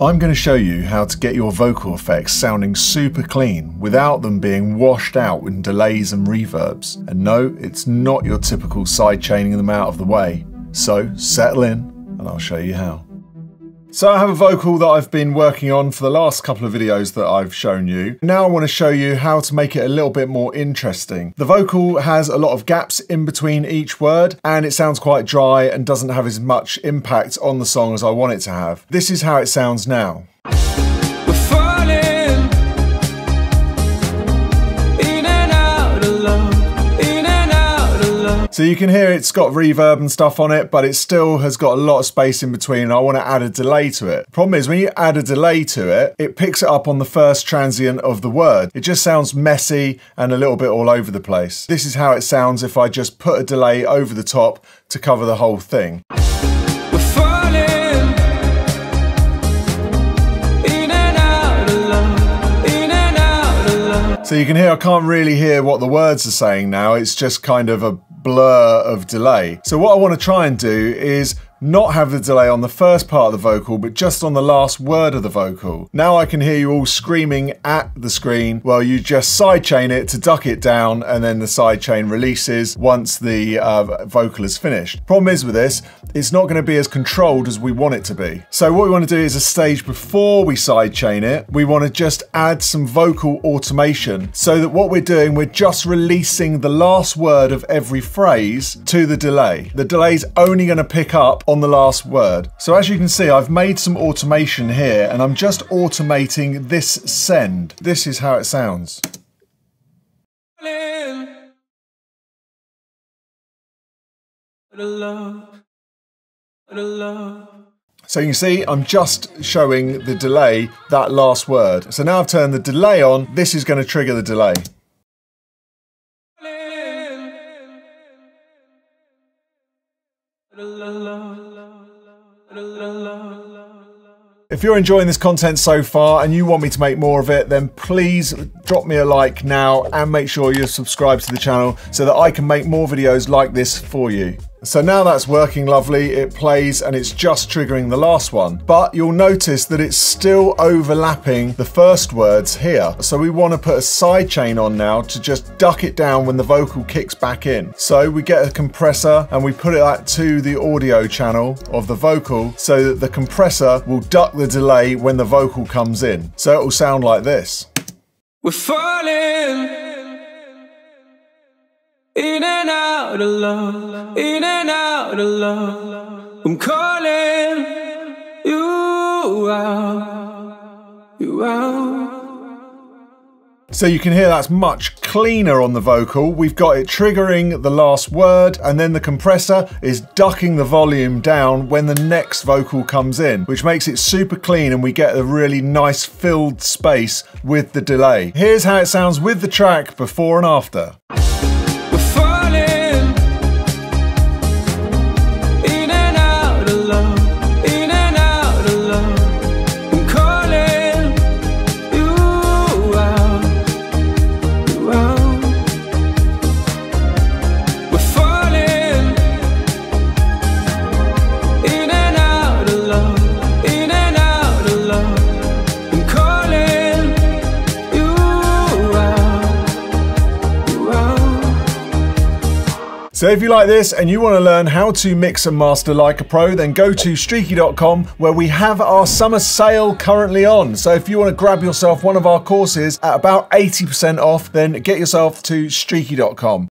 I'm going to show you how to get your vocal effects sounding super clean without them being washed out with delays and reverbs. And no, it's not your typical side chaining them out of the way. So settle in and I'll show you how. So I have a vocal that I've been working on for the last couple of videos that I've shown you. Now I want to show you how to make it a little bit more interesting. The vocal has a lot of gaps in between each word and it sounds quite dry and doesn't have as much impact on the song as I want it to have. This is how it sounds now. So you can hear it's got reverb and stuff on it, but it still has got a lot of space in between and I want to add a delay to it. The problem is when you add a delay to it, it picks it up on the first transient of the word. It just sounds messy and a little bit all over the place. This is how it sounds if I just put a delay over the top to cover the whole thing. So you can hear I can't really hear what the words are saying now, it's just kind of a blur of delay. So what I want to try and do is not have the delay on the first part of the vocal, but just on the last word of the vocal. Now I can hear you all screaming at the screen. Well, you just sidechain it to duck it down and then the sidechain releases once the vocal is finished. Problem is with this, it's not going to be as controlled as we want it to be. So what we want to do is a stage before we sidechain it, we want to just add some vocal automation so that what we're doing, we're just releasing the last word of every phrase to the delay. The delay's only going to pick up on the last word. So as you can see, I've made some automation here and I'm just automating this send. This is how it sounds. So you can see I'm just showing the delay, that last word. So now I've turned the delay on, this is going to trigger the delay. If you're enjoying this content so far and you want me to make more of it, then please drop me a like now and make sure you're subscribed to the channel so that I can make more videos like this for you. So now that's working lovely, it plays and it's just triggering the last one. But you'll notice that it's still overlapping the first words here. So we want to put a sidechain on now to just duck it down when the vocal kicks back in. So we get a compressor and we put it to the audio channel of the vocal so that the compressor will duck the delay when the vocal comes in. So it will sound like this. We're falling in and out of love, in and out of love. I'm calling you out, you out. So you can hear that's much cleaner on the vocal. We've got it triggering the last word and then the compressor is ducking the volume down when the next vocal comes in, which makes it super clean and we get a really nice filled space with the delay. Here's how it sounds with the track before and after. So if you like this and you want to learn how to mix and master like a pro, then go to Streaky.com where we have our summer sale currently on. So if you want to grab yourself one of our courses at about 80% off, then get yourself to Streaky.com.